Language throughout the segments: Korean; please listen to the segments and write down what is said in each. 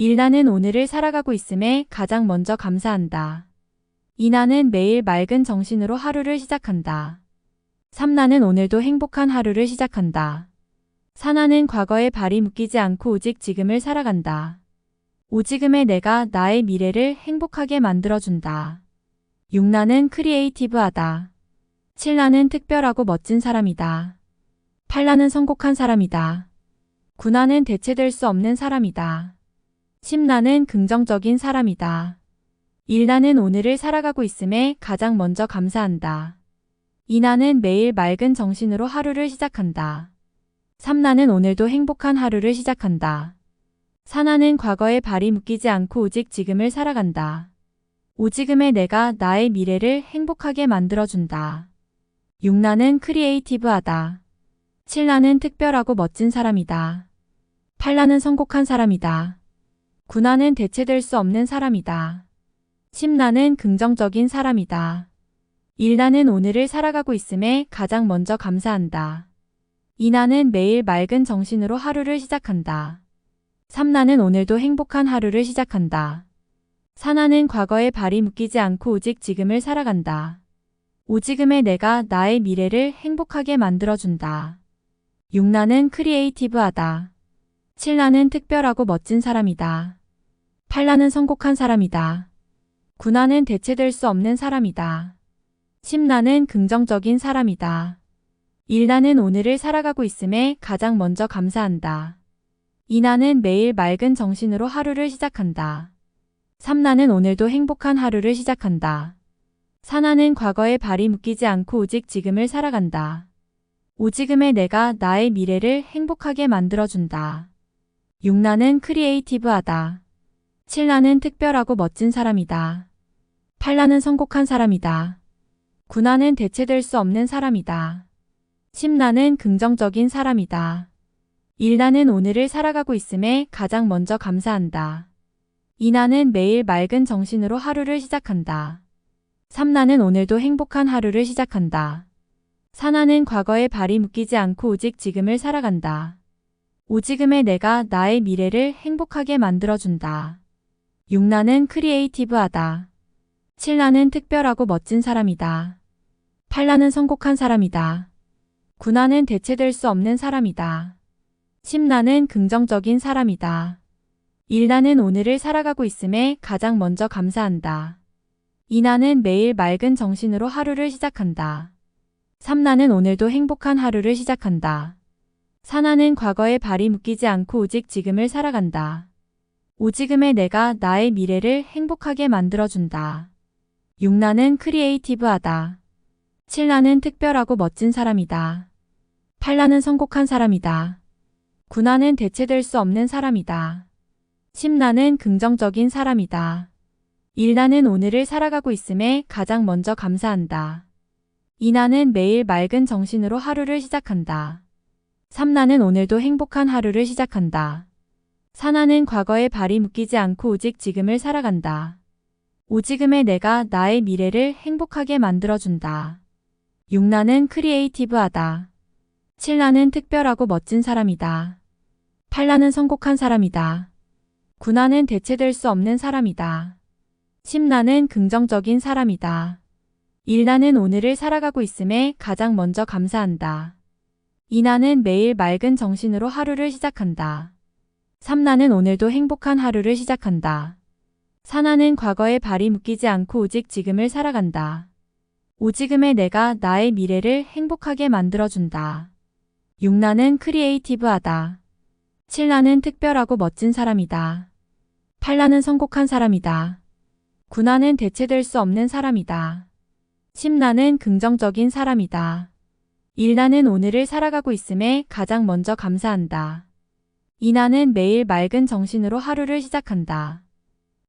1. 나는 오늘을 살아가고 있음에 가장 먼저 감사한다. 2. 나는 매일 맑은 정신으로 하루를 시작한다. 3. 나는 오늘도 행복한 하루를 시작한다. 4. 나는 과거에 발이 묶이지 않고 오직 지금을 살아간다. 5. 지금의 내가 나의 미래를 행복하게 만들어준다. 6. 나는 크리에이티브하다. 7. 나는 특별하고 멋진 사람이다. 8. 나는 성공한 사람이다. 9. 나는 대체될 수 없는 사람이다. 10. 나는 긍정적인 사람이다. 1. 나는 오늘을 살아가고 있음에 가장 먼저 감사한다. 2. 나는 매일 맑은 정신으로 하루를 시작한다. 3. 나는 오늘도 행복한 하루를 시작한다. 4. 나는 과거에 발이 묶이지 않고 오직 지금을 살아간다. 5. 지금의 내가 나의 미래를 행복하게 만들어준다. 6. 나는 크리에이티브하다. 7. 나는 특별하고 멋진 사람이다. 8. 나는 성공한 사람이다. 9. 나는 대체될 수 없는 사람이다. 10. 나는 긍정적인 사람이다. 1. 나는 오늘을 살아가고 있음에 가장 먼저 감사한다. 2. 나는 매일 맑은 정신으로 하루를 시작한다. 3. 나는 오늘도 행복한 하루를 시작한다. 4. 나는 과거에 발이 묶이지 않고 오직 지금을 살아간다. 5. 지금의 내가 나의 미래를 행복하게 만들어준다. 6. 나는 크리에이티브하다. 7. 나는 특별하고 멋진 사람이다. 8. 나는 성공한 사람이다. 9. 나는 대체될 수 없는 사람이다. 10. 나는 긍정적인 사람이다. 1. 나는 오늘을 살아가고 있음에 가장 먼저 감사한다. 2. 나는 매일 맑은 정신으로 하루를 시작한다. 3. 나는 오늘도 행복한 하루를 시작한다. 4. 나는 과거에 발이 묶이지 않고 오직 지금을 살아간다. 5. 지금의 내가 나의 미래를 행복하게 만들어준다. 6. 나는 크리에이티브하다. 7. 나는 특별하고 멋진 사람이다. 8. 나는 성공한 사람이다. 9. 나는 대체될 수 없는 사람이다. 10. 나는 긍정적인 사람이다. 1. 나는 오늘을 살아가고 있음에 가장 먼저 감사한다. 2. 나는 매일 맑은 정신으로 하루를 시작한다. 3. 나는 오늘도 행복한 하루를 시작한다. 4. 나는 과거에 발이 묶이지 않고 오직 지금을 살아간다. 5. 지금의 내가 나의 미래를 행복하게 만들어준다. 6. 나는 크리에이티브하다. 7. 나는 특별하고 멋진 사람이다. 8. 나는 성공한 사람이다. 9. 나는 대체될 수 없는 사람이다. 10. 나는 긍정적인 사람이다. 1. 나는 오늘을 살아가고 있음에 가장 먼저 감사한다. 2. 나는 매일 맑은 정신으로 하루를 시작한다. 3. 나는 오늘도 행복한 하루를 시작한다. 4. 나는 과거에 발이 묶이지 않고 오직 지금을 살아간다. 5. 지금의 내가 나의 미래를 행복하게 만들어준다. 6. 나는 크리에이티브하다. 7. 나는 특별하고 멋진 사람이다. 8. 나는 성공한 사람이다. 9. 나는 대체될 수 없는 사람이다. 10. 나는 긍정적인 사람이다. 1. 나는 오늘을 살아가고 있음에 가장 먼저 감사한다. 2. 나는 매일 맑은 정신으로 하루를 시작한다. 3. 나는 오늘도 행복한 하루를 시작한다. 4. 나는 과거에 발이 묶이지 않고 오직 지금을 살아간다. 5. 지금의 내가 나의 미래를 행복하게 만들어준다. 6. 나는 크리에이티브하다. 7. 나는 특별하고 멋진 사람이다. 8. 나는 성공한 사람이다. 9. 나는 대체될 수 없는 사람이다. 10. 나는 긍정적인 사람이다. 1. 나는 오늘을 살아가고 있음에 가장 먼저 감사한다. 2. 나는 매일 맑은 정신으로 하루를 시작한다. 3. 나는 오늘도 행복한 하루를 시작한다. 4. 나는 과거에 발이 묶이지 않고 오직 지금을 살아간다. 5. 지금의 내가 나의 미래를 행복하게 만들어준다. 6. 나는 크리에이티브하다. 7. 나는 특별하고 멋진 사람이다. 8. 나는 성공한 사람이다. 9. 나는 대체될 수 없는 사람이다. 10. 나는 긍정적인 사람이다. 1. 나는 오늘을 살아가고 있음에 가장 먼저 감사한다. 2. 나는 매일 맑은 정신으로 하루를 시작한다.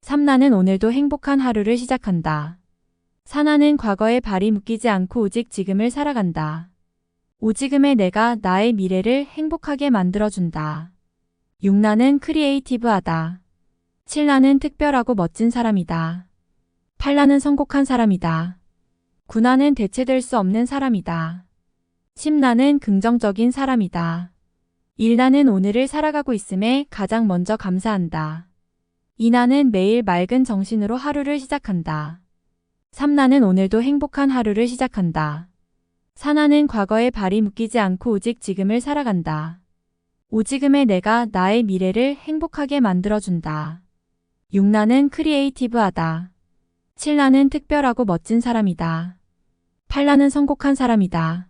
3. 나는 오늘도 행복한 하루를 시작한다. 4. 나는 과거에 발이 묶이지 않고 오직 지금을 살아간다. 5. 지금의 내가 나의 미래를 행복하게 만들어준다. 6. 나는 크리에이티브하다. 7. 나는 특별하고 멋진 사람이다. 8. 나는 성공한 사람이다. 9. 나는 대체될 수 없는 사람이다. 10. 나는 긍정적인 사람이다. 1. 나는 오늘을 살아가고 있음에 가장 먼저 감사한다. 2나는 매일 맑은 정신으로 하루를 시작한다. 3나는 오늘도 행복한 하루를 시작한다. 4나는 과거에 발이 묶이지 않고 오직 지금을 살아간다. 5지금의 내가 나의 미래를 행복하게 만들어준다. 6나는 크리에이티브하다. 7나는 특별하고 멋진 사람이다. 8나는 성공한 사람이다.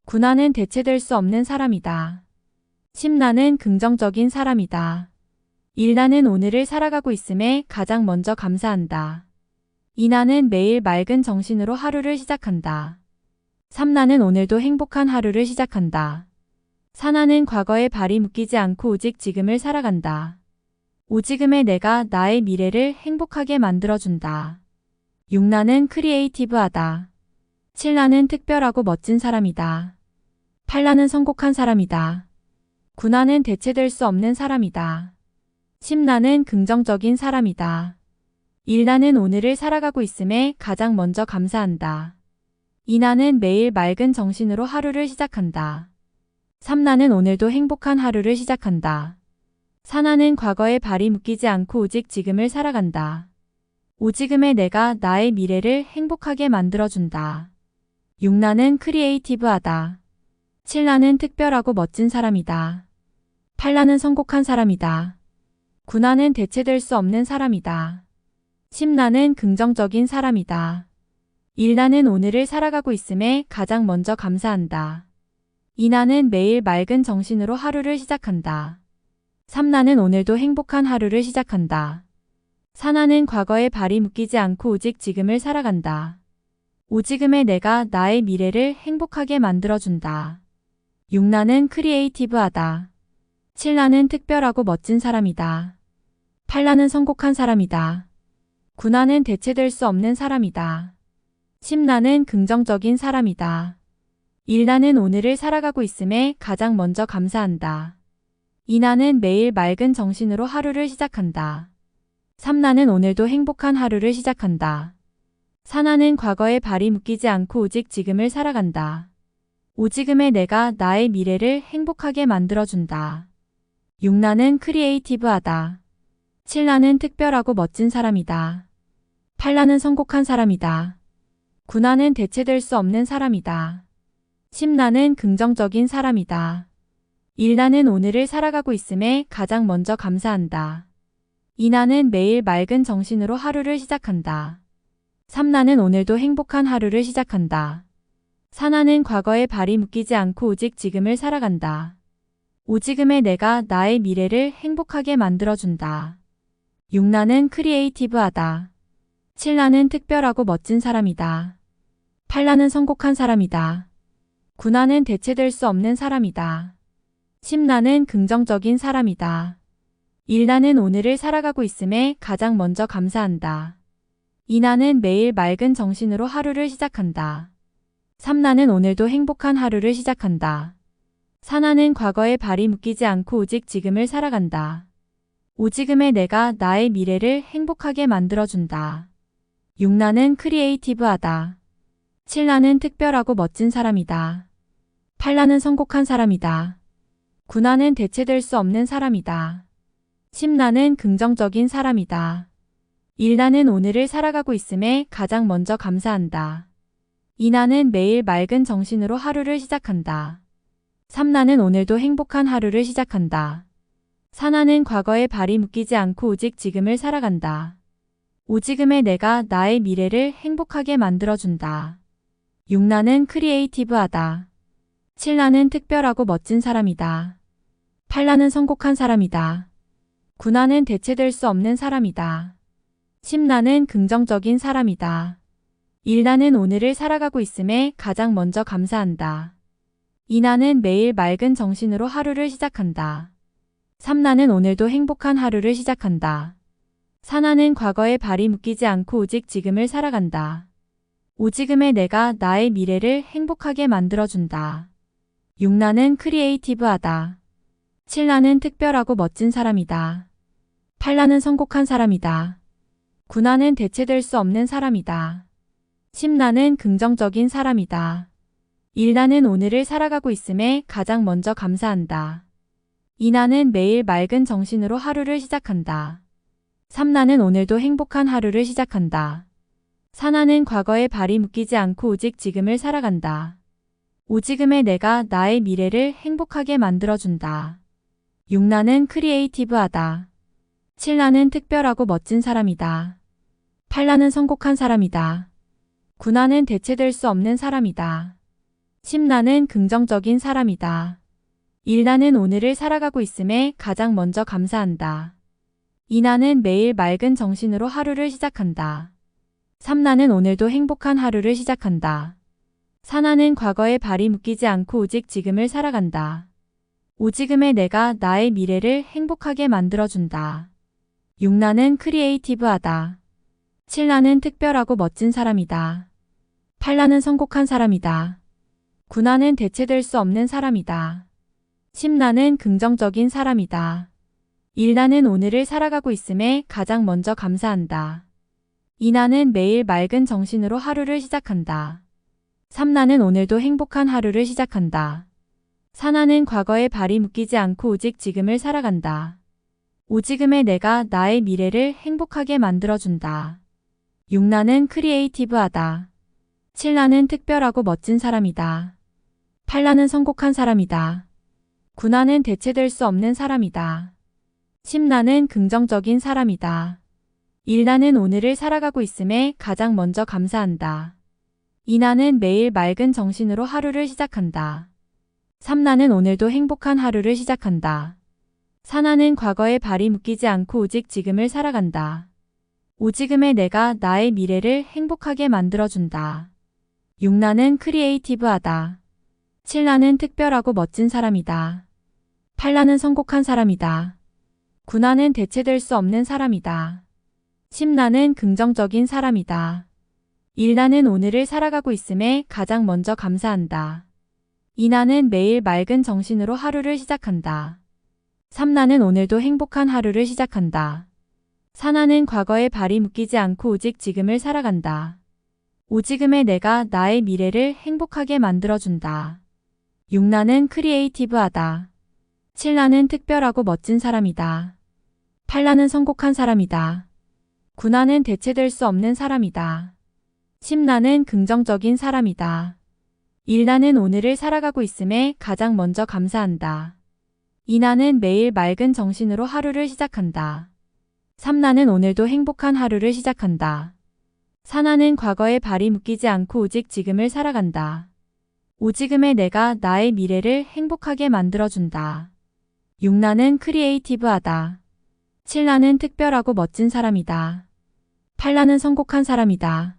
9나는 대체될 수 없는 사람이다. 10나는 긍정적인 사람이다. 1나는 오늘을 살아가고 있음에 가장 먼저 감사한다. 2나는 매일 맑은 정신으로 하루를 시작한다. 3나는 오늘도 행복한 하루를 시작한다. 4나는 과거에 발이 묶이지 않고 오직 지금을 살아간다. 5지금의 내가 나의 미래를 행복하게 만들어준다. 6나는 크리에이티브하다. 7나는 특별하고 멋진 사람이다. 8나는 성공한 사람이다. 9나는 대체될 수 없는 사람이다. 10나는 긍정적인 사람이다. 1나는 오늘을 살아가고 있음에 가장 먼저 감사한다. 2나는 매일 맑은 정신으로 하루를 시작한다. 3나는 오늘도 행복한 하루를 시작한다. 4나는 과거에 발이 묶이지 않고 오직 지금을 살아간다. 5지금의 내가 나의 미래를 행복하게 만들어준다. 6나는 크리에이티브하다. 7나는 특별하고 멋진 사람이다. 8나는 성공한 사람이다. 9나는 대체될 수 없는 사람이다. 10나는 긍정적인 사람이다. 1나는 오늘을 살아가고 있음에 가장 먼저 감사한다. 2나는 매일 맑은 정신으로 하루를 시작한다. 3나는 오늘도 행복한 하루를 시작한다. 4나는 과거에 발이 묶이지 않고 오직 지금을 살아간다. 5지금의 내가 나의 미래를 행복하게 만들어준다. 6나는 크리에이티브하다. 7나는 특별하고 멋진 사람이다. 8나는 성공한 사람이다. 9나는 대체될 수 없는 사람이다. 10나는 긍정적인 사람이다. 1나는 오늘을 살아가고 있음에 가장 먼저 감사한다. 2나는 매일 맑은 정신으로 하루를 시작한다. 3나는 오늘도 행복한 하루를 시작한다. 4나는 과거에 발이 묶이지 않고 오직 지금을 살아간다. 5지금의 내가 나의 미래를 행복하게 만들어준다. 6나는 크리에이티브하다. 7나는 특별하고 멋진 사람이다. 8나는 성공한 사람이다. 9나는 대체될 수 없는 사람이다. 10나는 긍정적인 사람이다. 1나는 오늘을 살아가고 있음에 가장 먼저 감사한다. 2나는 매일 맑은 정신으로 하루를 시작한다. 3나는 오늘도 행복한 하루를 시작한다. 4나는 과거에 발이 묶이지 않고 오직 지금을 살아간다. 5지금의 내가 나의 미래를 행복하게 만들어준다. 6나는 크리에이티브하다. 7나는 특별하고 멋진 사람이다. 8나는 성공한 사람이다. 9나는 대체될 수 없는 사람이다. 10나는 긍정적인 사람이다. 1나는 오늘을 살아가고 있음에 가장 먼저 감사한다. 2나는 매일 맑은 정신으로 하루를 시작한다. 3나는 오늘도 행복한 하루를 시작한다. 4나는 과거에 발이 묶이지 않고 오직 지금을 살아간다. 5지금의 내가 나의 미래를 행복하게 만들어준다. 6나는 크리에이티브하다. 7나는 특별하고 멋진 사람이다. 8나는 성공한 사람이다. 9나는 대체될 수 없는 사람이다. 10나는 긍정적인 사람이다. 1나는 오늘을 살아가고 있음에 가장 먼저 감사한다. 2나는 매일 맑은 정신으로 하루를 시작한다. 3나는 오늘도 행복한 하루를 시작한다. 4나는 과거에 발이 묶이지 않고 오직 지금을 살아간다. 5지금의 내가 나의 미래를 행복하게 만들어준다. 6나는 크리에이티브하다. 7나는 특별하고 멋진 사람이다. 8나는 성공한 사람이다. 9나는 대체될 수 없는 사람이다. 10나는 긍정적인 사람이다. 1나는 오늘을 살아가고 있음에 가장 먼저 감사한다. 2나는 매일 맑은 정신으로 하루를 시작한다. 3나는 오늘도 행복한 하루를 시작한다. 4나는 과거에 발이 묶이지 않고 오직 지금을 살아간다. 5지금의 내가 나의 미래를 행복하게 만들어준다. 6나는 크리에이티브하다. 7나는 특별하고 멋진 사람이다. 8나는 성공한 사람이다. 9나는 대체될 수 없는 사람이다. 10나는 긍정적인 사람이다. 1나는 오늘을 살아가고 있음에 가장 먼저 감사한다. 2나는 매일 맑은 정신으로 하루를 시작한다. 3. 나는 오늘도 행복한 하루를 시작한다. 4. 나는 과거에 발이 묶이지 않고 오직 지금을 살아간다. 5. 지금의 내가 나의 미래를 행복하게 만들어준다. 6. 나는 크리에이티브하다. 7. 나는 특별하고 멋진 사람이다. 8. 나는 성공한 사람이다. 9. 나는 대체될 수 없는 사람이다. 10. 나는 긍정적인 사람이다. 1. 나는 오늘을 살아가고 있음에 가장 먼저 감사한다. 2. 나는 매일 맑은 정신으로 하루를 시작한다. 3. 나는 오늘도 행복한 하루를 시작한다. 4. 나는 과거에 발이 묶이지 않고 오직 지금을 살아간다. 5. 지금의 내가 나의 미래를 행복하게 만들어준다. 6. 나는 크리에이티브하다. 7. 나는 특별하고 멋진 사람이다. 8. 나는 성공한 사람이다. 9. 나는 대체될 수 없는 사람이다. 10. 나는 긍정적인 사람이다. 1. 나는 오늘을 살아가고 있음에 가장 먼저 감사한다. 2. 나는 매일 맑은 정신으로 하루를 시작한다. 3. 나는 오늘도 행복한 하루를 시작한다. 4. 나는 과거에 발이 묶이지 않고 오직 지금을 살아간다. 5. 지금의 내가 나의 미래를 행복하게 만들어준다. 6. 나는 크리에이티브하다. 7. 나는 특별하고 멋진 사람이다. 8. 나는 성공한 사람이다. 9. 나는 대체될 수 없는 사람이다. 10. 나는 긍정적인 사람이다. 1. 나는 오늘을 살아가고 있음에 가장 먼저 감사한다. 2. 나는 매일 맑은 정신으로 하루를 시작한다. 3. 나는 오늘도 행복한 하루를 시작한다. 4. 나는 과거에 발이 묶이지 않고 오직 지금을 살아간다. 5. 지금의 내가 나의 미래를 행복하게 만들어준다. 6. 나는 크리에이티브하다. 7. 나는 특별하고 멋진 사람이다. 8. 나는 성공한 사람이다. 9. 나는 대체될 수 없는 사람이다. 10. 나는 긍정적인 사람이다. 1. 나는 오늘을 살아가고 있음에 가장 먼저 감사한다. 2. 나는 매일 맑은 정신으로 하루를 시작한다. 3. 나는 오늘도 행복한 하루를 시작한다. 4. 나는 과거에 발이 묶이지 않고 오직 지금을 살아간다. 5. 지금의 내가 나의 미래를 행복하게 만들어준다. 6. 나는 크리에이티브하다. 7. 나는 특별하고 멋진 사람이다. 8. 나는 성공한 사람이다. 9. 나는 대체될 수 없는 사람이다. 10. 나는 긍정적인 사람이다. 1. 나는 오늘을 살아가고 있음에 가장 먼저 감사한다. 2. 나는 매일 맑은 정신으로 하루를 시작한다. 3. 나는 오늘도 행복한 하루를 시작한다. 4. 나는 과거에 발이 묶이지 않고 오직 지금을 살아간다. 5. 지금의 내가 나의 미래를 행복하게 만들어준다. 6. 나는 크리에이티브하다. 7. 나는 특별하고 멋진 사람이다. 8. 나는 성공한 사람이다.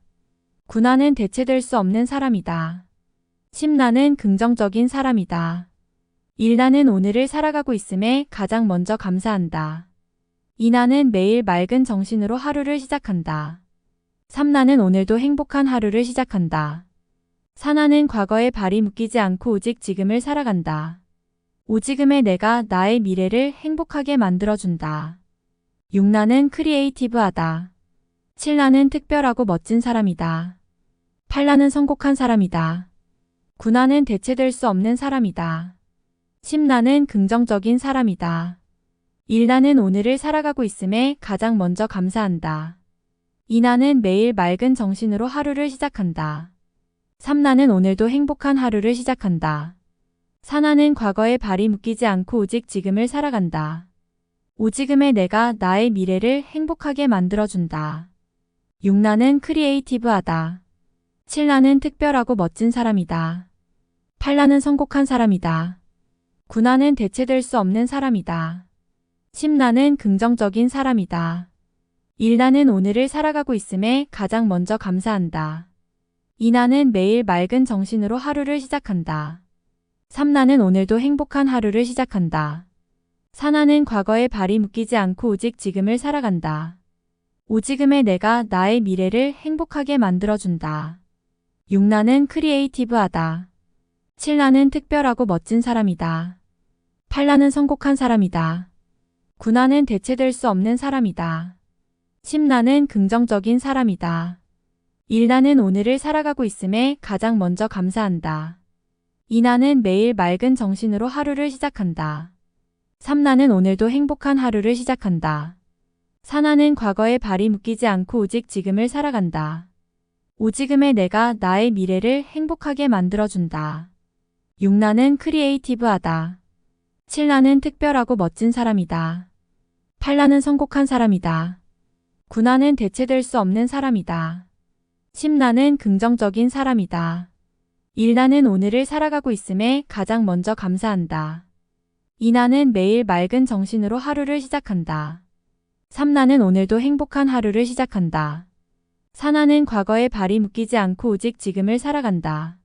9. 나는 대체될 수 없는 사람이다. 10. 나는 긍정적인 사람이다. 1. 나는 오늘을 살아가고 있음에 가장 먼저 감사한다. 2. 나는 매일 맑은 정신으로 하루를 시작한다. 3. 나는 오늘도 행복한 하루를 시작한다. 4. 나는 과거에 발이 묶이지 않고 오직 지금을 살아간다. 5. 지금의 내가 나의 미래를 행복하게 만들어준다. 6. 나는 크리에이티브하다. 7. 나는 특별하고 멋진 사람이다. 8. 나는 성공한 사람이다. 9. 나는 대체될 수 없는 사람이다. 10. 나는 긍정적인 사람이다. 1. 나는 오늘을 살아가고 있음에 가장 먼저 감사한다. 2. 나는 매일 맑은 정신으로 하루를 시작한다. 3. 나는 오늘도 행복한 하루를 시작한다. 4. 나는 과거에 발이 묶이지 않고 오직 지금을 살아간다. 5. 지금의 내가 나의 미래를 행복하게 만들어준다. 6. 나는 크리에이티브하다. 7. 나는 특별하고 멋진 사람이다. 8. 나는 성공한 사람이다. 9. 나는 대체될 수 없는 사람이다. 10. 나는 긍정적인 사람이다. 1. 나는 오늘을 살아가고 있음에 가장 먼저 감사한다. 2. 나는 매일 맑은 정신으로 하루를 시작한다. 3. 나는 오늘도 행복한 하루를 시작한다. 4. 나는 과거에 발이 묶이지 않고 오직 지금을 살아간다. 5. 지금의 내가 나의 미래를 행복하게 만들어준다. 6. 나는 크리에이티브하다. 7. 나는 특별하고 멋진 사람이다. 8. 나는 성공한 사람이다. 9. 나는 대체될 수 없는 사람이다. 10. 나는 긍정적인 사람이다. 1. 나는 오늘을 살아가고 있음에 가장 먼저 감사한다. 2. 나는 매일 맑은 정신으로 하루를 시작한다. 3. 나는 오늘도 행복한 하루를 시작한다. 4나는 과거에 발이 묶이지 않고 오직 지금을 살아간다. 5지금의 내가 나의 미래를 행복하게 만들어준다. 6나는 크리에이티브하다. 7나는 특별하고 멋진 사람이다. 8나는 성공한 사람이다. 9나는 대체될 수 없는 사람이다. 10나는 긍정적인 사람이다. 1나는 오늘을 살아가고 있음에 가장 먼저 감사한다. 2나는 매일 맑은 정신으로 하루를 시작한다. 3나는 오늘도 행복한 하루를 시작한다. 4나는 과거에 발이 묶이지 않고 오직 지금을 살아간다.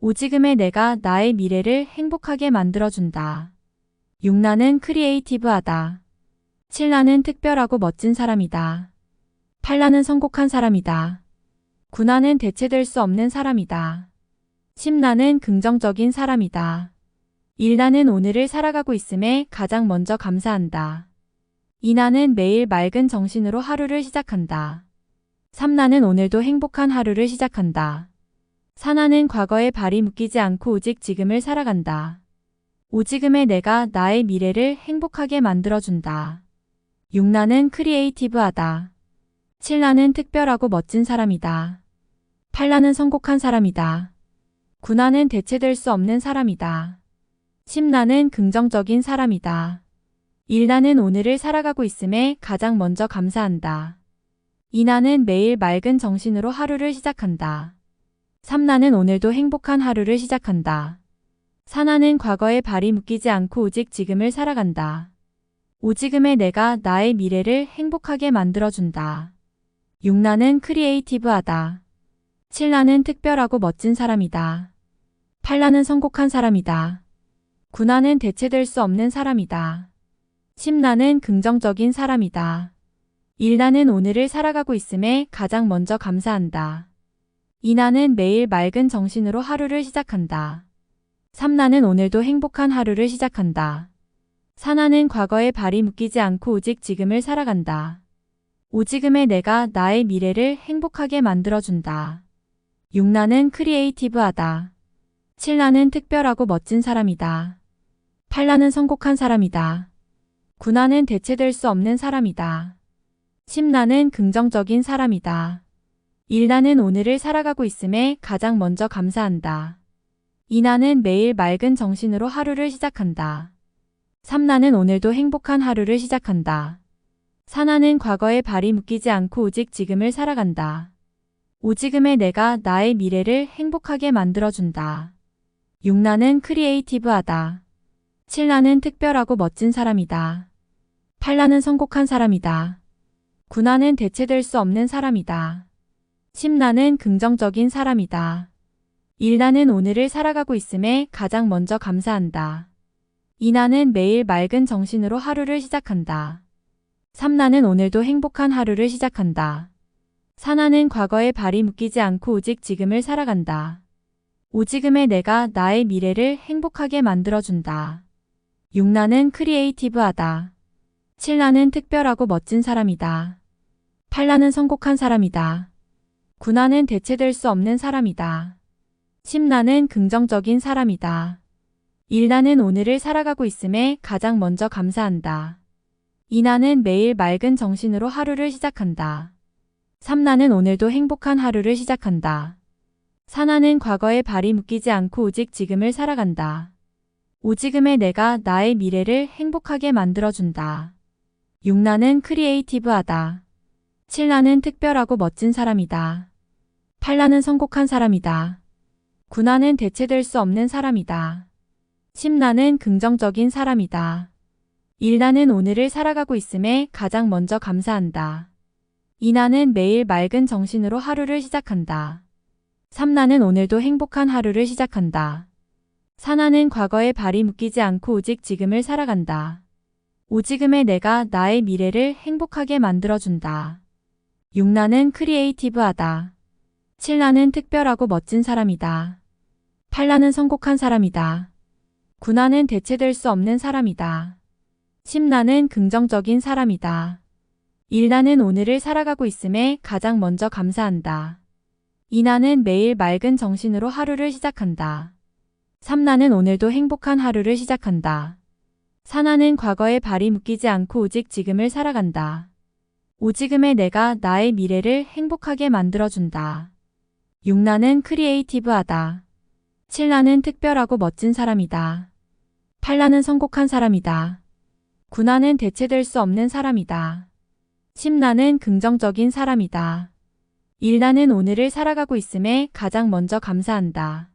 5지금의 내가 나의 미래를 행복하게 만들어준다. 6나는 크리에이티브하다. 7나는 특별하고 멋진 사람이다. 8나는 성공한 사람이다. 9나는 대체될 수 없는 사람이다. 10나는 긍정적인 사람이다. 1나는 오늘을 살아가고 있음에 가장 먼저 감사한다. 2나는 매일 맑은 정신으로 하루를 시작한다. 3나는 오늘도 행복한 하루를 시작한다. 4나는 과거에 발이 묶이지 않고 오직 지금을 살아간다. 5지금의 내가 나의 미래를 행복하게 만들어준다. 6나는 크리에이티브하다. 7나는 특별하고 멋진 사람이다. 8나는 성공한 사람이다. 9나는 대체될 수 없는 사람이다. 10나는 긍정적인 사람이다. 1나는 오늘을 살아가고 있음에 가장 먼저 감사한다. 2나는 매일 맑은 정신으로 하루를 시작한다. 3나는 오늘도 행복한 하루를 시작한다. 4나는 과거에 발이 묶이지 않고 오직 지금을 살아간다. 5지금의 내가 나의 미래를 행복하게 만들어준다. 6나는 크리에이티브하다. 7나는 특별하고 멋진 사람이다. 8나는 성공한 사람이다. 9나는 대체될 수 없는 사람이다. 10나는 긍정적인 사람이다. 1나는 오늘을 살아가고 있음에 가장 먼저 감사한다. 2나는 매일 맑은 정신으로 하루를 시작한다. 3나는 오늘도 행복한 하루를 시작한다. 4나는 과거에 발이 묶이지 않고 오직 지금을 살아간다. 5지금의 내가 나의 미래를 행복하게 만들어준다. 6나는 크리에이티브하다. 7나는 특별하고 멋진 사람이다. 8나는 성공한 사람이다. 9나는 대체될 수 없는 사람이다. 10나는 긍정적인 사람이다. 1나는 오늘을 살아가고 있음에 가장 먼저 감사한다. 2나는 매일 맑은 정신으로 하루를 시작한다. 3나는 오늘도 행복한 하루를 시작한다. 4나는 과거에 발이 묶이지 않고 오직 지금을 살아간다. 5지금의 내가 나의 미래를 행복하게 만들어준다. 6나는 크리에이티브하다. 7나는 특별하고 멋진 사람이다. 8나는 성공한 사람이다. 9나는 대체될 수 없는 사람이다. 10나는 긍정적인 사람이다. 1나는 오늘을 살아가고 있음에 가장 먼저 감사한다. 2나는 매일 맑은 정신으로 하루를 시작한다. 3나는 오늘도 행복한 하루를 시작한다. 4나는 과거에 발이 묶이지 않고 오직 지금을 살아간다. 5지금의 내가 나의 미래를 행복하게 만들어준다. 6나는 크리에이티브하다. 7나는 특별하고 멋진 사람이다. 8나는 성공한 사람이다. 9나는 대체될 수 없는 사람이다. 10나는 긍정적인 사람이다. 1나는 오늘을 살아가고 있음에 가장 먼저 감사한다. 2나는 매일 맑은 정신으로 하루를 시작한다. 3나는 오늘도 행복한 하루를 시작한다. 4나는 과거에 발이 묶이지 않고 오직 지금을 살아간다. 5지금의 내가 나의 미래를 행복하게 만들어준다. 6나는 크리에이티브하다. 7나는 특별하고 멋진 사람이다. 8나는 성공한 사람이다. 9나는 대체될 수 없는 사람이다. 10나는 긍정적인 사람이다. 1나는 오늘을 살아가고 있음에 가장 먼저 감사한다. 2나는 매일 맑은 정신으로 하루를 시작한다. 3나는 오늘도 행복한 하루를 시작한다. 4나는 과거에 발이 묶이지 않고 오직 지금을 살아간다. 5지금의 내가 나의 미래를 행복하게 만들어준다. 6나는 크리에이티브하다. 7나는 특별하고 멋진 사람이다. 8나는 성공한 사람이다. 9나는 대체될 수 없는 사람이다. 10나는 긍정적인 사람이다. 1나는 오늘을 살아가고 있음에 가장 먼저 감사한다. 2나는 매일 맑은 정신으로 하루를 시작한다. 3나는 오늘도 행복한 하루를 시작한다. 4나는 과거에 발이 묶이지 않고 오직 지금을 살아간다. 오지금의 내가 나의 미래를 행복하게 만들어준다. 6. 나는 크리에이티브하다. 7. 나는 특별하고 멋진 사람이다. 8. 나는 성공한 사람이다. 9. 나는 대체될 수 없는 사람이다. 10. 나는 긍정적인 사람이다. 1. 나는 오늘을 살아가고 있음에 가장 먼저 감사한다.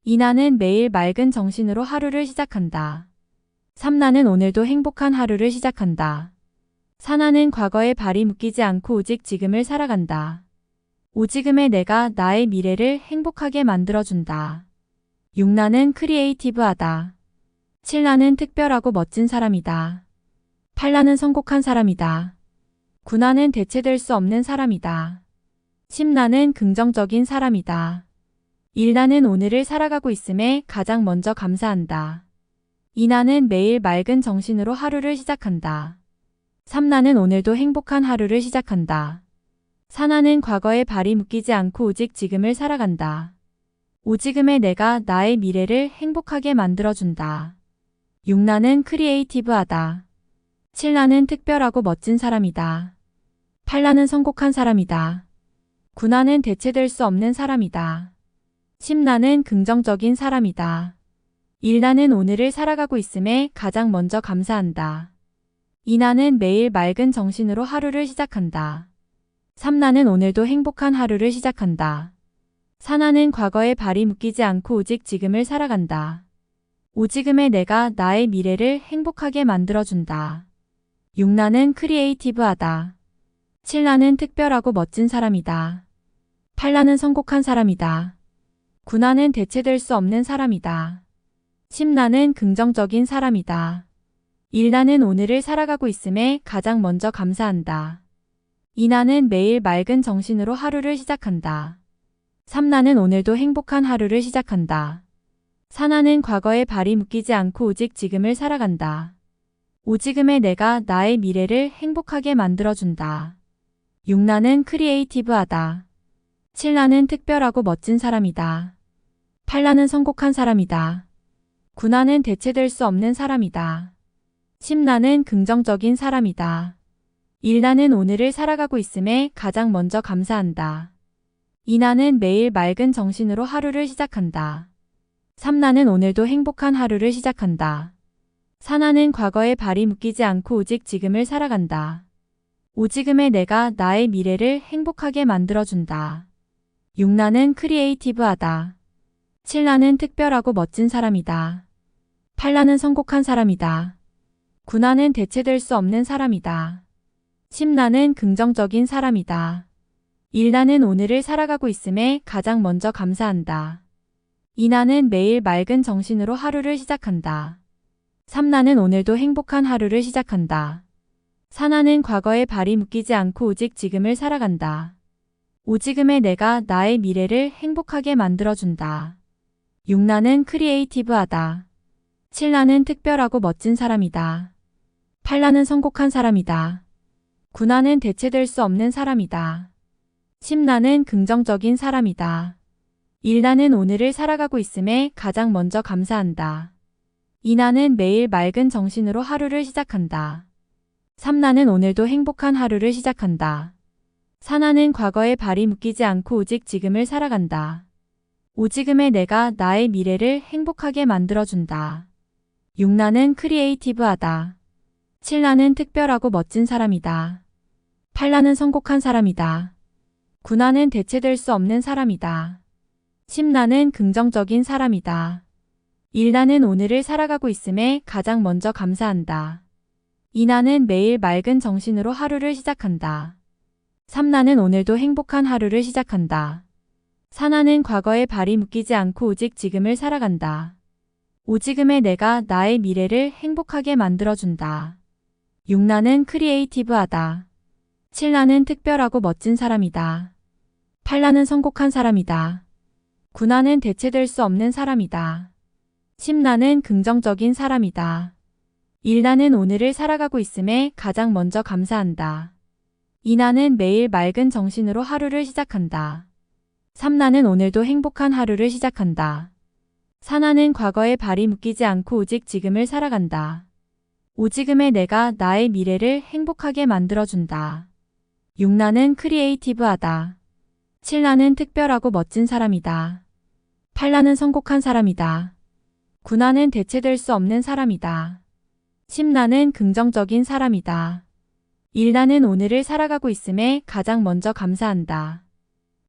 2. 나는 매일 맑은 정신으로 하루를 시작한다. 3. 나는 오늘도 행복한 하루를 시작한다. 4. 나는 과거에 발이 묶이지 않고 오직 지금을 살아간다. 오지금의 내가 나의 미래를 행복하게 만들어준다. 6. 나는 크리에이티브하다. 7. 나는 특별하고 멋진 사람이다. 8. 나는 성공한 사람이다. 9. 나는 대체될 수 없는 사람이다. 10. 나는 긍정적인 사람이다. 1. 나는 오늘을 살아가고 있음에 가장 먼저 감사한다. 2. 나는 매일 맑은 정신으로 하루를 시작한다. 3. 나는 오늘도 행복한 하루를 시작한다. 4. 나는 과거에 발이 묶이지 않고 오직 지금을 살아간다. 오지금의 내가 나의 미래를 행복하게 만들어준다. 6. 나는 크리에이티브하다. 7. 나는 특별하고 멋진 사람이다. 8. 나는 성공한 사람이다. 9. 나는 대체될 수 없는 사람이다. 10. 나는 긍정적인 사람이다. 1. 나는 오늘을 살아가고 있음에 가장 먼저 감사한다. 2. 나는 매일 맑은 정신으로 하루를 시작한다. 3. 나는 오늘도 행복한 하루를 시작한다. 4. 나는 과거에 발이 묶이지 않고 오직 지금을 살아간다. 오지금의 내가 나의 미래를 행복하게 만들어준다. 6. 나는 크리에이티브하다. 7. 나는 특별하고 멋진 사람이다. 8. 나는 성공한 사람이다. 9. 나는 대체될 수 없는 사람이다. 10. 나는 긍정적인 사람이다. 1. 나는 오늘을 살아가고 있음에 가장 먼저 감사한다. 2. 나는 매일 맑은 정신으로 하루를 시작한다. 3. 나는 오늘도 행복한 하루를 시작한다. 4. 나는 과거에 발이 묶이지 않고 오직 지금을 살아간다. 오지금의 내가 나의 미래를 행복하게 만들어준다. 6. 나는 크리에이티브하다. 7. 나는 특별하고 멋진 사람이다. 8. 나는 성공한 사람이다. 9. 나는 대체될 수 없는 사람이다. 10. 나는 긍정적인 사람이다. 1. 나는 오늘을 살아가고 있음에 가장 먼저 감사한다. 2. 나는 매일 맑은 정신으로 하루를 시작한다. 3. 나는 오늘도 행복한 하루를 시작한다. 4. 나는 과거에 발이 묶이지 않고 오직 지금을 살아간다. 오지금의 내가 나의 미래를 행복하게 만들어준다. 6. 나는 크리에이티브하다. 7. 나는 특별하고 멋진 사람이다. 8. 나는 성공한 사람이다. 9. 나는 대체될 수 없는 사람이다. 10. 나는 긍정적인 사람이다. 1. 나는 오늘을 살아가고 있음에 가장 먼저 감사한다. 2. 나는 매일 맑은 정신으로 하루를 시작한다. 3. 나는 오늘도 행복한 하루를 시작한다. 4. 나는 과거에 발이 묶이지 않고 오직 지금을 살아간다. 오지금의 내가 나의 미래를 행복하게 만들어준다. 6. 나는 크리에이티브하다. 7. 나는 특별하고 멋진 사람이다. 8. 나는 성공한 사람이다. 9. 나는 대체될 수 없는 사람이다. 10. 나는 긍정적인 사람이다. 1. 나는 오늘을 살아가고 있음에 가장 먼저 감사한다. 2. 나는 매일 맑은 정신으로 하루를 시작한다. 3. 나는 오늘도 행복한 하루를 시작한다. 4. 나는 과거에 발이 묶이지 않고 오직 지금을 살아간다. 오지금의 내가 나의 미래를 행복하게 만들어준다. 6. 나는 크리에이티브하다. 7. 나는 특별하고 멋진 사람이다. 8. 나는 성공한 사람이다. 9. 나는 대체될 수 없는 사람이다. 10. 나는 긍정적인 사람이다. 1. 나는 오늘을 살아가고 있음에 가장 먼저 감사한다. 2. 나는 매일 맑은 정신으로 하루를 시작한다. 3. 나는 오늘도 행복한 하루를 시작한다. 4. 나는 과거에 발이 묶이지 않고 오직 지금을 살아간다. 오지금의 내가 나의 미래를 행복하게 만들어준다. 6. 나는 크리에이티브하다. 7. 나는 특별하고 멋진 사람이다. 8. 나는 성공한 사람이다. 9. 나는 대체될 수 없는 사람이다. 10. 나는 긍정적인 사람이다. 1. 나는 오늘을 살아가고 있음에 가장 먼저 감사한다. 2. 나는 매일 맑은 정신으로 하루를 시작한다. 3. 나는 오늘도 행복한 하루를 시작한다. 4. 나는 과거에 발이 묶이지 않고 오직 지금을 살아간다. 오지금의 내가 나의 미래를 행복하게 만들어준다. 6. 나는 크리에이티브하다. 7. 나는 특별하고 멋진 사람이다. 8. 나는 성공한 사람이다. 9. 나는 대체될 수 없는 사람이다. 10. 나는 긍정적인 사람이다. 1. 나는 오늘을 살아가고 있음에 가장 먼저 감사한다.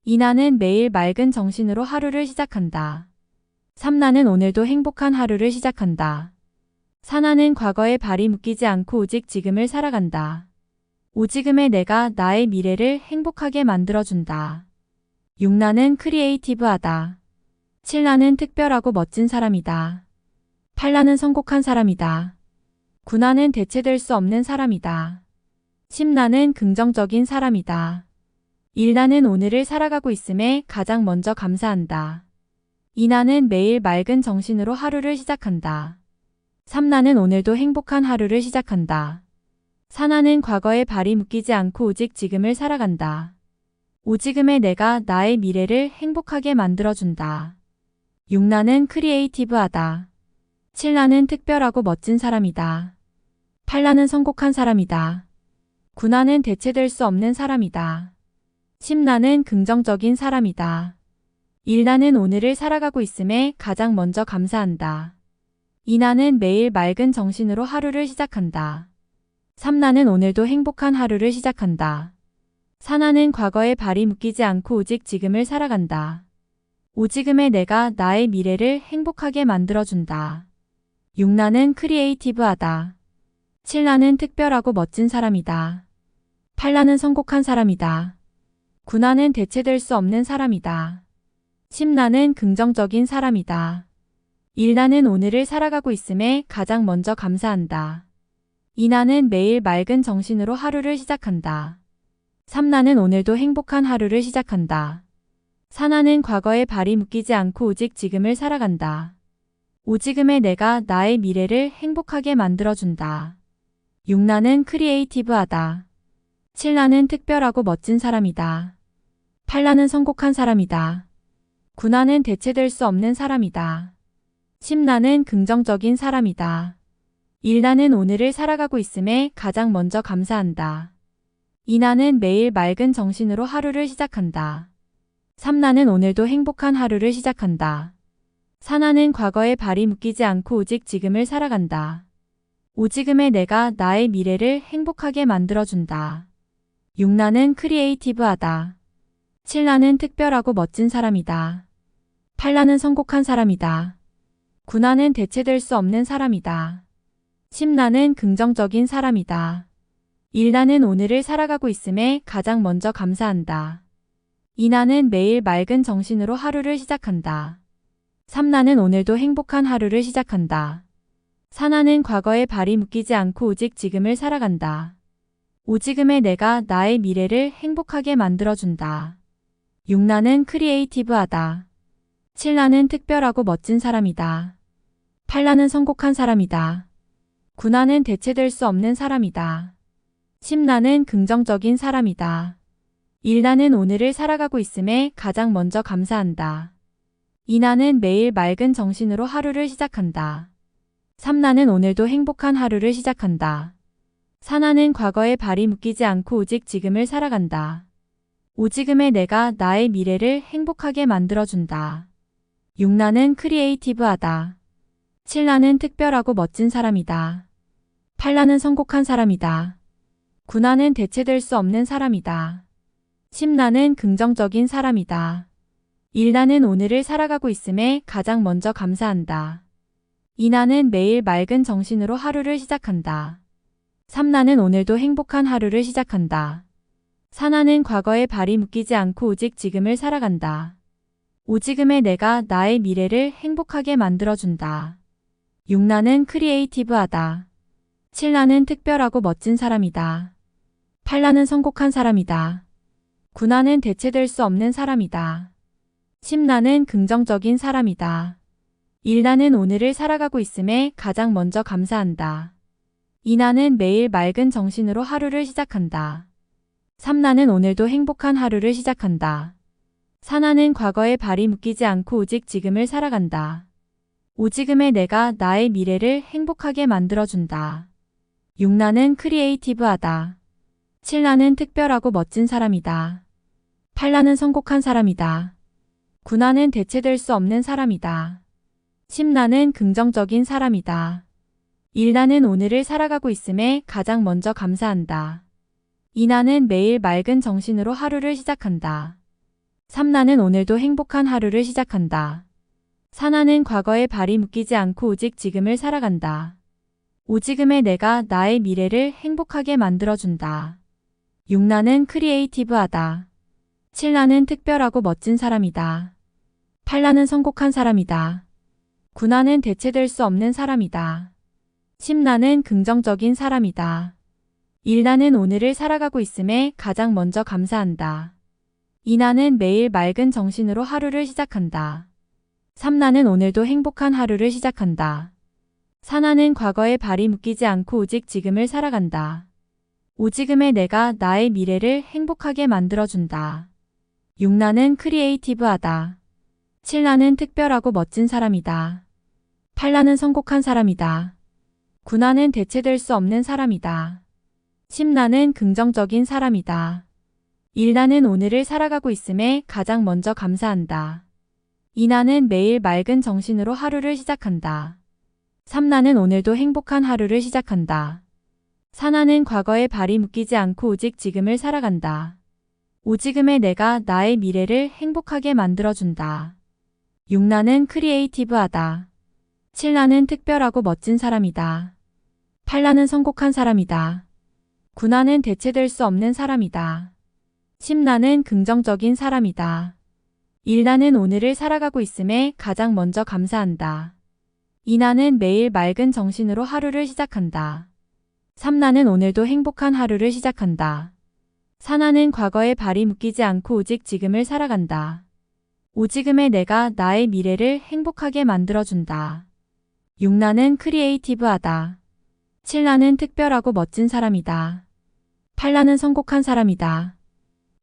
2. 나는 매일 맑은 정신으로 하루를 시작한다. 3. 나는 오늘도 행복한 하루를 시작한다. 4. 나는 과거에 발이 묶이지 않고 오직 지금을 살아간다. 5. 지금의 내가 나의 미래를 행복하게 만들어준다. 6. 나는 크리에이티브하다. 7. 나는 특별하고 멋진 사람이다. 8. 나는 성공한 사람이다. 9. 나는 대체될 수 없는 사람이다. 10. 나는 긍정적인 사람이다. 1. 나는 오늘을 살아가고 있음에 가장 먼저 감사한다. 2. 나는 매일 맑은 정신으로 하루를 시작한다. 3. 나는 오늘도 행복한 하루를 시작한다. 4. 나는 과거에 발이 묶이지 않고 오직 지금을 살아간다. 5. 지금의 내가 나의 미래를 행복하게 만들어준다. 6. 나는 크리에이티브하다. 7. 나는 특별하고 멋진 사람이다. 8. 나는 성공한 사람이다. 9. 나는 대체될 수 없는 사람이다. 10. 나는 긍정적인 사람이다. 1. 나는 오늘을 살아가고 있음에 가장 먼저 감사한다. 2. 나는 매일 맑은 정신으로 하루를 시작한다. 3. 나는 오늘도 행복한 하루를 시작한다. 4. 나는 과거에 발이 묶이지 않고 오직 지금을 살아간다. 5. 지금의 내가 나의 미래를 행복하게 만들어준다. 6. 나는 크리에이티브하다. 7. 나는 특별하고 멋진 사람이다. 8. 나는 성공한 사람이다. 9. 나는 대체될 수 없는 사람이다. 10. 나는 긍정적인 사람이다. 1. 나는 오늘을 살아가고 있음에 가장 먼저 감사한다. 2. 나는 매일 맑은 정신으로 하루를 시작한다. 3. 나는 오늘도 행복한 하루를 시작한다. 4. 나는 과거에 발이 묶이지 않고 오직 지금을 살아간다. 5. 지금의 내가 나의 미래를 행복하게 만들어준다. 6. 나는 크리에이티브하다. 7. 나는 특별하고 멋진 사람이다. 8. 나는 성공한 사람이다. 9. 나는 대체될 수 없는 사람이다. 10. 나는 긍정적인 사람이다. 1. 나는 오늘을 살아가고 있음에 가장 먼저 감사한다. 2. 나는 매일 맑은 정신으로 하루를 시작한다. 3. 나는 오늘도 행복한 하루를 시작한다. 4. 나는 과거에 발이 묶이지 않고 오직 지금을 살아간다. 5. 지금의 내가 나의 미래를 행복하게 만들어준다. 6. 나는 크리에이티브하다. 7. 나는 특별하고 멋진 사람이다. 8. 나는 성공한 사람이다. 9. 나는 대체될 수 없는 사람이다. 10. 나는 긍정적인 사람이다. 1. 나는 오늘을 살아가고 있음에 가장 먼저 감사한다. 2. 나는 매일 맑은 정신으로 하루를 시작한다. 3. 나는 오늘도 행복한 하루를 시작한다. 4. 나는 과거에 발이 묶이지 않고 오직 지금을 살아간다. 5. 지금의 내가 나의 미래를 행복하게 만들어준다. 6. 나는 크리에이티브하다. 7. 나는 특별하고 멋진 사람이다. 8. 나는 성공한 사람이다. 9. 나는 대체될 수 없는 사람이다. 10. 나는 긍정적인 사람이다. 1. 나는 오늘을 살아가고 있음에 가장 먼저 감사한다. 2. 나는 매일 맑은 정신으로 하루를 시작한다. 3. 나는 오늘도 행복한 하루를 시작한다. 4. 나는 과거에 발이 묶이지 않고 오직 지금을 살아간다. 5. 지금의 내가 나의 미래를 행복하게 만들어준다. 6. 나는 크리에이티브하다. 7. 나는 특별하고 멋진 사람이다. 8. 나는 성공한 사람이다. 9. 나는 대체될 수 없는 사람이다. 10. 나는 긍정적인 사람이다. 1. 나는 오늘을 살아가고 있음에 가장 먼저 감사한다. 2. 나는 매일 맑은 정신으로 하루를 시작한다. 3. 나는 오늘도 행복한 하루를 시작한다. 4. 나는 과거에 발이 묶이지 않고 오직 지금을 살아간다. 5. 지금의 내가 나의 미래를 행복하게 만들어준다. 6. 나는 크리에이티브하다. 7. 나는 특별하고 멋진 사람이다. 8. 나는 성공한 사람이다. 9. 나는 대체될 수 없는 사람이다. 10. 나는 긍정적인 사람이다. 1. 나는 오늘을 살아가고 있음에 가장 먼저 감사한다. 2. 나는 매일 맑은 정신으로 하루를 시작한다. 3. 나는 오늘도 행복한 하루를 시작한다. 4. 나는 과거에 발이 묶이지 않고 오직 지금을 살아간다. 5. 지금의 내가 나의 미래를 행복하게 만들어준다. 6. 나는 크리에이티브하다. 7. 나는 특별하고 멋진 사람이다. 8. 나는 성공한 사람이다. 9. 나는 대체될 수 없는 사람이다. 10. 나는 긍정적인 사람이다. 1. 나는 오늘을 살아가고 있음에 가장 먼저 감사한다. 2. 나는 매일 맑은 정신으로 하루를 시작한다. 3. 나는 오늘도 행복한 하루를 시작한다. 4. 나는 과거에 발이 묶이지 않고 오직 지금을 살아간다. 5. 지금의 내가 나의 미래를 행복하게 만들어준다. 6. 나는 크리에이티브하다. 7. 나는 특별하고 멋진 사람이다. 8. 나는 성공한 사람이다. 9. 나는 대체될 수 없는 사람이다. 10. 나는 긍정적인 사람이다. 1. 나는 오늘을 살아가고 있음에 가장 먼저 감사한다. 2. 나는 매일 맑은 정신으로 하루를 시작한다. 3. 나는 오늘도 행복한 하루를 시작한다. 4. 나는 과거에 발이 묶이지 않고 오직 지금을 살아간다. 5. 지금의 내가 나의 미래를 행복하게 만들어준다. 6. 나는 크리에이티브하다. 7. 나는 특별하고 멋진 사람이다. 8. 나는 성공한 사람이다. 9. 나는 대체될 수 없는 사람이다. 10. 나는 긍정적인 사람이다. 1. 나는 오늘을 살아가고 있음에 가장 먼저 감사한다. 2. 나는 매일 맑은 정신으로 하루를 시작한다. 3. 나는 오늘도 행복한 하루를 시작한다. 4. 나는 과거에 발이 묶이지 않고 오직 지금을 살아간다. 5. 지금의 내가 나의 미래를 행복하게 만들어준다. 6. 나는 크리에이티브하다. 7. 나는 특별하고 멋진 사람이다. 8. 나는 성공한 사람이다. 9. 나는 대체될 수 없는 사람이다. 10. 나는 긍정적인 사람이다. 1. 나는 오늘을 살아가고 있음에 가장 먼저 감사한다. 2. 나는 매일 맑은 정신으로 하루를 시작한다. 3. 나는 오늘도 행복한 하루를 시작한다. 4. 나는 과거에 발이 묶이지 않고 오직 지금을 살아간다. 5. 지금의 내가 나의 미래를 행복하게 만들어준다. 6. 나는 크리에이티브하다. 7. 나는 특별하고 멋진 사람이다. 8. 나는 성공한 사람이다.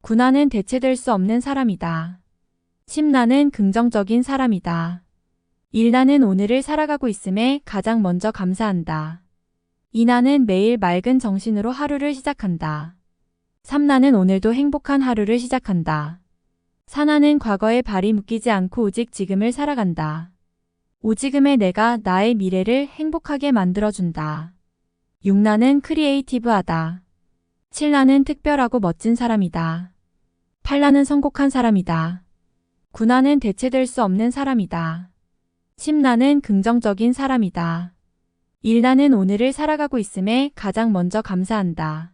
9. 나는 대체될 수 없는 사람이다. 10. 나는 긍정적인 사람이다. 1. 나는 오늘을 살아가고 있음에 가장 먼저 감사한다. 2. 나는 매일 맑은 정신으로 하루를 시작한다. 3. 나는 오늘도 행복한 하루를 시작한다. 4. 나는 과거에 발이 묶이지 않고 오직 지금을 살아간다. 5. 지금의 내가 나의 미래를 행복하게 만들어준다. 6. 나는 크리에이티브하다. 7. 나는 특별하고 멋진 사람이다. 8. 나는 성공한 사람이다. 9. 나는 대체될 수 없는 사람이다. 10. 나는 긍정적인 사람이다. 1. 나는 오늘을 살아가고 있음에 가장 먼저 감사한다.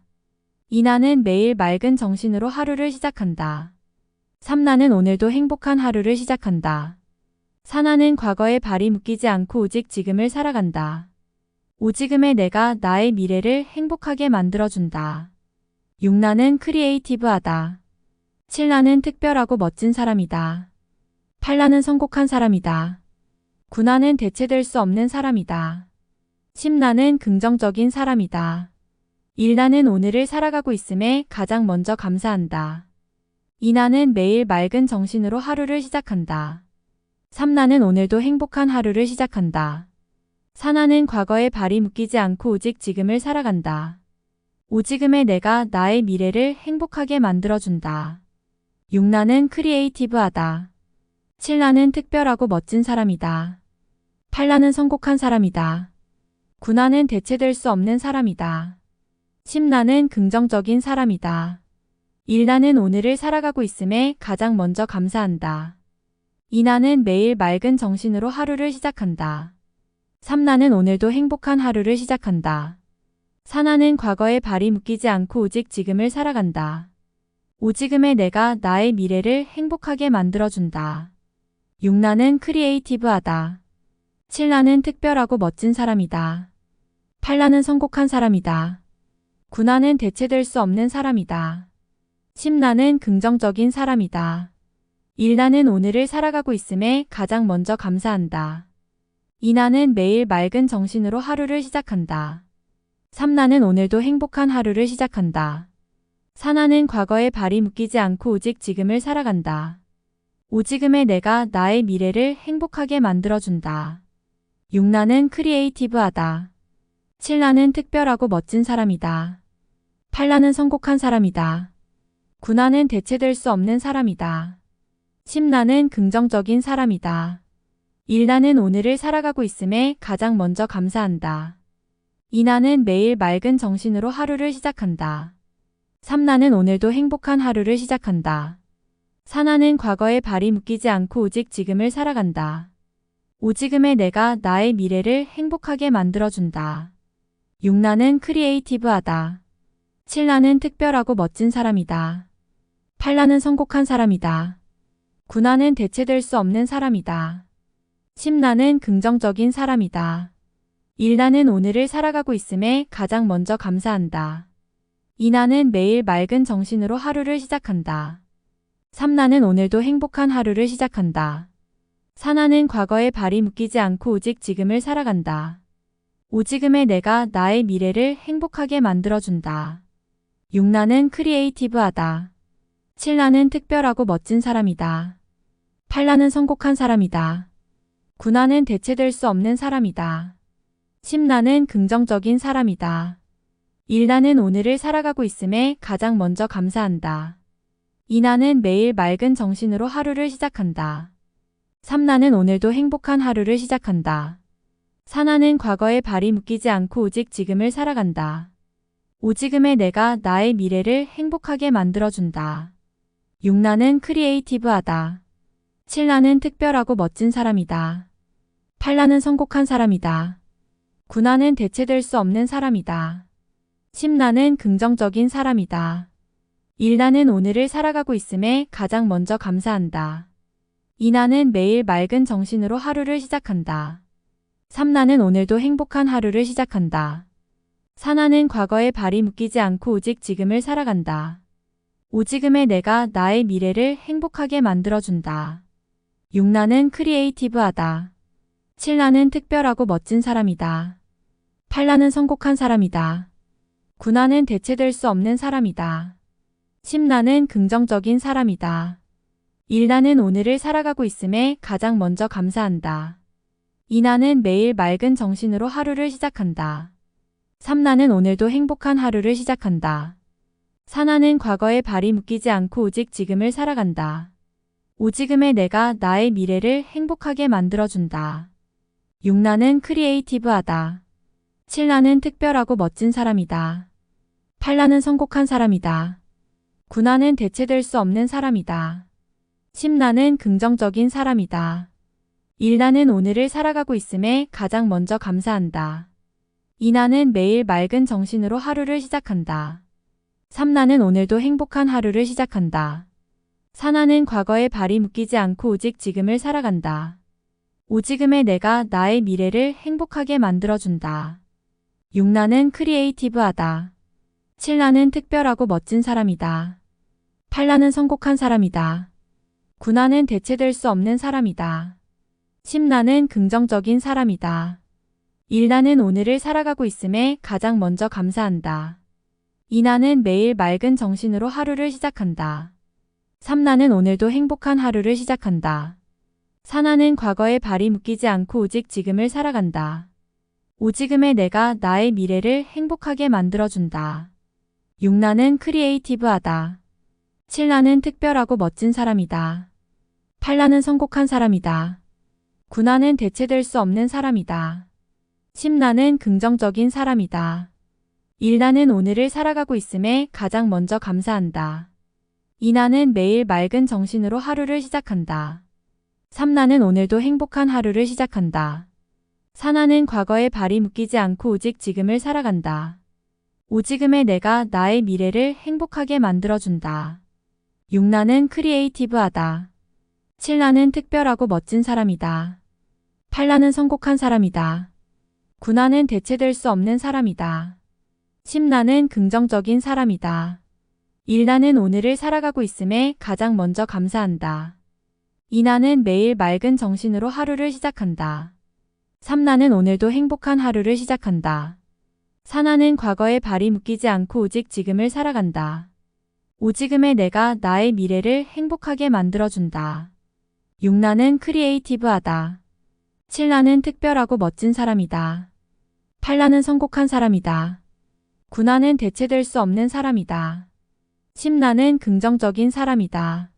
2. 나는 매일 맑은 정신으로 하루를 시작한다. 3. 나는 오늘도 행복한 하루를 시작한다. 4. 나는 과거에 발이 묶이지 않고 오직 지금을 살아간다. 5. 지금의 내가 나의 미래를 행복하게 만들어준다. 6. 나는 크리에이티브하다. 7. 나는 특별하고 멋진 사람이다. 8. 나는 성공한 사람이다. 9. 나는 대체될 수 없는 사람이다. 10. 나는 긍정적인 사람이다. 1. 나는 오늘을 살아가고 있음에 가장 먼저 감사한다. 2. 나는 매일 맑은 정신으로 하루를 시작한다. 3. 나는 오늘도 행복한 하루를 시작한다. 4. 나는 과거에 발이 묶이지 않고 오직 지금을 살아간다. 5. 지금의 내가 나의 미래를 행복하게 만들어준다. 6. 나는 크리에이티브하다. 7. 나는 특별하고 멋진 사람이다. 8. 나는 성공한 사람이다. 9. 나는 대체될 수 없는 사람이다. 10. 나는 긍정적인 사람이다. 1. 나는 오늘을 살아가고 있음에 가장 먼저 감사한다. 2. 나는 매일 맑은 정신으로 하루를 시작한다. 3. 나는 오늘도 행복한 하루를 시작한다. 4. 나는 과거에 발이 묶이지 않고 오직 지금을 살아간다. 5. 지금의 내가 나의 미래를 행복하게 만들어준다. 6. 나는 크리에이티브하다. 7. 나는 특별하고 멋진 사람이다. 8. 나는 성공한 사람이다. 9. 나는 대체될 수 없는 사람이다. 10. 나는 긍정적인 사람이다. 1. 나는 오늘을 살아가고 있음에 가장 먼저 감사한다. 2. 나는 매일 맑은 정신으로 하루를 시작한다. 3. 나는 오늘도 행복한 하루를 시작한다. 4. 나는 과거에 발이 묶이지 않고 오직 지금을 살아간다. 5. 지금의 내가 나의 미래를 행복하게 만들어준다. 6. 나는 크리에이티브하다. 7. 나는 특별하고 멋진 사람이다. 8 나는 성공한 사람이다. 9 나는 대체될 수 없는 사람이다. 10 나는 긍정적인 사람이다. 1 나는 오늘을 살아가고 있음에 가장 먼저 감사한다. 2 나는 매일 맑은 정신으로 하루를 시작한다. 3 나는 오늘도 행복한 하루를 시작한다. 4 나는 과거에 발이 묶이지 않고 오직 지금을 살아간다. 5 지금의 내가 나의 미래를 행복하게 만들어준다. 6 나는 크리에이티브하다. 7 나는 특별하고 멋진 사람이다. 8 나는 성공한 사람이다. 9 나는 대체될 수 없는 사람이다. 10 나는 긍정적인 사람이다. 1 나는 오늘을 살아가고 있음에 가장 먼저 감사한다. 2 나는 매일 맑은 정신으로 하루를 시작한다. 3 나는 오늘도 행복한 하루를 시작한다. 4 나는 과거에 발이 묶이지 않고 오직 지금을 살아간다. 5 지금의 내가 나의 미래를 행복하게 만들어준다. 6 나는 크리에이티브하다. 7 나는 특별하고 멋진 사람이다. 8 나는 성공한 사람이다. 9 나는 대체될 수 없는 사람이다. 10 나는 긍정적인 사람이다. 1 나는 오늘을 살아가고 있음에 가장 먼저 감사한다. 2 나는 매일 맑은 정신으로 하루를 시작한다. 3 나는 오늘도 행복한 하루를 시작한다. 4 나는 과거에 발이 묶이지 않고 오직 지금을 살아간다. 5 지금의 내가 나의 미래를 행복하게 만들어준다. 6 나는 크리에이티브하다. 7 나는 특별하고 멋진 사람이다. 8 나는 성공한 사람이다. 9 나는 대체될 수 없는 사람이다. 10 나는 긍정적인 사람이다. 1 나는 오늘을 살아가고 있음에 가장 먼저 감사한다. 2 나는 매일 맑은 정신으로 하루를 시작한다. 3 나는 오늘도 행복한 하루를 시작한다. 4 나는 과거에 발이 묶이지 않고 오직 지금을 살아간다. 5 지금의 내가 나의 미래를 행복하게 만들어준다. 6 나는 크리에이티브하다. 7 나는 특별하고 멋진 사람이다. 8 나는 성공한 사람이다. 9 나는 대체될 수 없는 사람이다. 10 나는 긍정적인 사람이다. 1 나는 오늘을 살아가고 있음에 가장 먼저 감사한다. 2 나는 매일 맑은 정신으로 하루를 시작한다. 3 나는 오늘도 행복한 하루를 시작한다. 4 나는 과거에 발이 묶이지 않고 오직 지금을 살아간다. 5 지금의 내가 나의 미래를 행복하게 만들어준다. 6 나는 크리에이티브하다. 7 나는 특별하고 멋진 사람이다. 8 나는 성공한 사람이다. 9 나는 대체될 수 없는 사람이다. 10 나는 긍정적인 사람이다. 1 나는 오늘을 살아가고 있음에 가장 먼저 감사한다. 2 나는 매일 맑은 정신으로 하루를 시작한다. 3 나는 오늘도 행복한 하루를 시작한다. 4 나는 과거에 발이 묶이지 않고 오직 지금을 살아간다. 5 지금의 내가 나의 미래를 행복하게 만들어준다. 6 나는 크리에이티브하다. 7 나는 특별하고 멋진 사람이다. 8 나는 성공한 사람이다. 9 나는 대체될 수 없는 사람이다. 10 나는 긍정적인 사람이다. 1 나는 오늘을 살아가고 있음에 가장 먼저 감사한다. 2 나는 매일 맑은 정신으로 하루를 시작한다. 3 나는 오늘도 행복한 하루를 시작한다. 4 나는 과거에 발이 묶이지 않고 오직 지금을 살아간다. 5 지금의 내가 나의 미래를 행복하게 만들어준다. 6 나는 크리에이티브하다. 7 나는 특별하고 멋진 사람이다. 8 나는 성공한 사람이다. 9 나는 대체될 수 없는 사람이다. 10 나는 긍정적인 사람이다. 1 나는 오늘을 살아가고 있음에 가장 먼저 감사한다. 2 나는 매일 맑은 정신으로 하루를 시작한다. 3 나는 오늘도 행복한 하루를 시작한다. 4 나는 과거에 발이 묶이지 않고 오직 지금을 살아간다. 5 지금의 내가 나의 미래를 행복하게 만들어준다. 6 나는 크리에이티브하다. 7 나는 특별하고 멋진 사람이다. 8 나는 성공한 사람이다. 9 나는 대체될 수 없는 사람이다. 10 나는 긍정적인 사람이다. 1 나는 오늘을 살아가고 있음에 가장 먼저 감사한다. 2 나는 매일 맑은 정신으로 하루를 시작한다. 3 나는 오늘도 행복한 하루를 시작한다. 4 나는 과거에 발이 묶이지 않고 오직 지금을 살아간다. 5 지금의 내가 나의 미래를 행복하게 만들어준다. 6 나는 크리에이티브하다. 7 나는 특별하고 멋진 사람이다. 8 나는 성공한 사람이다. 9나는 대체될 수 없는 사람이다. 10나는 긍정적인 사람이다.